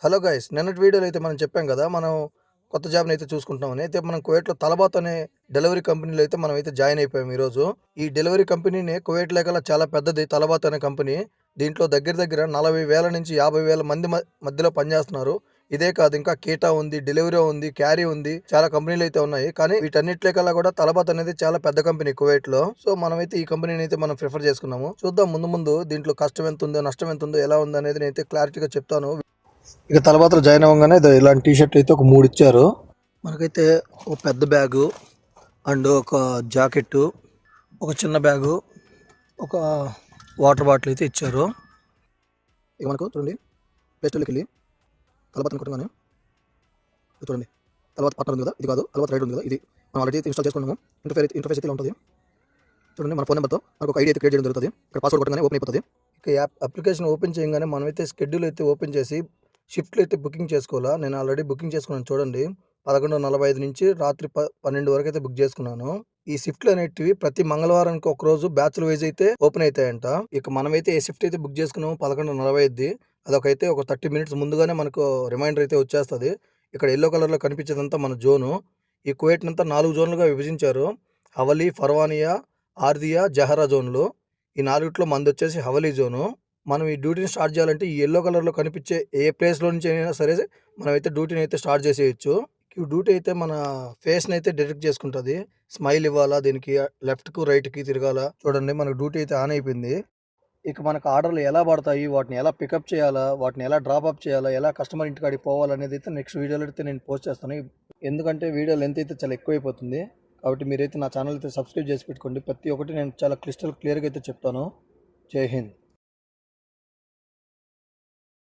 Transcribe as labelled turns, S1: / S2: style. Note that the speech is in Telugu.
S1: హలో గైస్, నిన్నటి వీడియోలో అయితే మనం చెప్పాం కదా, మనం కొత్త జాబ్ని అయితే చూసుకుంటామని. అయితే మనం కువైట్లో తలబాత్ అనే డెలివరీ కంపెనీలో అయితే మనం అయితే జాయిన్ అయిపోయాం ఈరోజు. ఈ డెలివరీ కంపెనీని కువైట్ లేకలా చాలా పెద్దది తలబాత్ అనే కంపెనీ. దీంట్లో దగ్గర దగ్గర 40,000 నుంచి 50,000 మంది మధ్యలో పనిచేస్తున్నారు. ఇదే కాదు, ఇంకా కీటా ఉంది, డెలివరీ ఉంది, క్యారీ ఉంది, చాలా కంపెనీలు అయితే ఉన్నాయి. కానీ వీటన్నిటికల్లా కూడా తలబాత్ అనేది చాలా పెద్ద కంపెనీ కువైట్ లో. సో మనమైతే ఈ కంపెనీని అయితే మనం ప్రిఫర్ చేసుకున్నాము. చూద్దాం ముందు ముందు దీంట్లో కష్టం ఎంత ఉందో, నష్టం ఎంత ఉందో, ఎలా ఉంది అనేది నేనైతే క్లారిటీగా చెప్తాను. ఇక తలబాతలో జాయిన్ అవ్వగానే ఇలాంటి టీషర్ట్ అయితే ఒక 3 ఇచ్చారు మనకైతే. ఒక పెద్ద బ్యాగు అండ్ ఒక జాకెట్టు, ఒక చిన్న బ్యాగు, ఒక వాటర్ బాటిల్ అయితే ఇచ్చారు. ఇక మనకు చూడండి, ప్లేస్టోర్లోకి వెళ్ళి తలబాతను కొట్టగానే చూడండి, తలబాత్ పార్ట్నర్ ఉంది కదా, ఇది కాదు, తలబాత్ రైడ్ ఉంది కదా, ఇది మనం ఆల్రెడీ ఇన్స్టాల్ చేసుకున్నాము. ఇంటర్ఫేస్ అయితే ఇలా ఉంటుంది. చూడండి, మన ఫోన్ నెంబర్తో మనకు ఒక ఐడి అయితే క్రియేట్ చేయడం జరుగుతుంది. ఇక్కడ పాస్వర్డ్ కొట్టగానే ఓపెన్ అయిపోతుంది. ఇక అప్లికేషన్ ఓపెన్ చేయగానే మనమైతే షెడ్యూల్ అయితే ఓపెన్ చేసి షిఫ్ట్లు అయితే బుకింగ్ చేసుకోవాలా. నేను ఆల్రెడీ బుకింగ్ చేసుకున్నాను చూడండి. 11:45 నుంచి రాత్రి 12 వరకు అయితే బుక్ చేసుకున్నాను. ఈ షిఫ్ట్లు అనేటివి ప్రతి మంగళవారానికి ఒక రోజు బ్యాచ్ల వైజ్ అయితే ఓపెన్ అవుతాయంట. ఇక మనమైతే ఏ షిఫ్ట్ అయితే బుక్ చేసుకున్నాము 11:45ది, అదొకైతే ఒక 30 మినిట్స్ ముందుగానే మనకు రిమైండర్ అయితే వచ్చేస్తుంది. ఇక్కడ ఎల్లో కలర్లో కనిపించేదంతా మన జోను. ఈ కువైట్ అంతా 4 జోన్లుగా విభజించారు. హవలీ, ఫర్వానియా, ఆర్దియా, జహరా జోన్లు. ఈ 4ట్లో మంది వచ్చేసి హవలీ జోను. మనం ఈ డ్యూటీని స్టార్ట్ చేయాలంటే ఈ యెల్లో కలర్లో కనిపించే ఏ ప్లేస్లో నుంచి అయినా సరే మనమైతే డ్యూటీని అయితే స్టార్ట్ చేసేయచ్చు. ఈ డ్యూటీ అయితే మన ఫేస్ని అయితే డిటెక్ట్ చేసుకుంటుంది. స్మైల్ ఇవ్వాలా, దీనికి లెఫ్ట్కు రైట్కి తిరగాల. చూడండి, మనకు డ్యూటీ అయితే ఆన్ అయిపోయింది. ఇక మనకు ఆర్డర్లు ఎలా పడతాయి, వాటిని ఎలా పికప్ చేయాలా, వాటిని ఎలా డ్రాప్ అప్ చేయాలా, ఎలా కస్టమర్ ఇంటికాడికి పోవాలనేది అయితే నెక్స్ట్ వీడియోలో అయితే నేను పోస్ట్ చేస్తాను. ఎందుకంటే వీడియో లెంత్ అయితే చాలా ఎక్కువైపోతుంది. కాబట్టి మీరైతే నా ఛానల్ అయితే సబ్స్క్రైబ్ చేసి పెట్టుకోండి. ప్రతి ఒక్కటి నేను చాలా క్లియర్గా అయితే చెప్తాను. జై హింద్.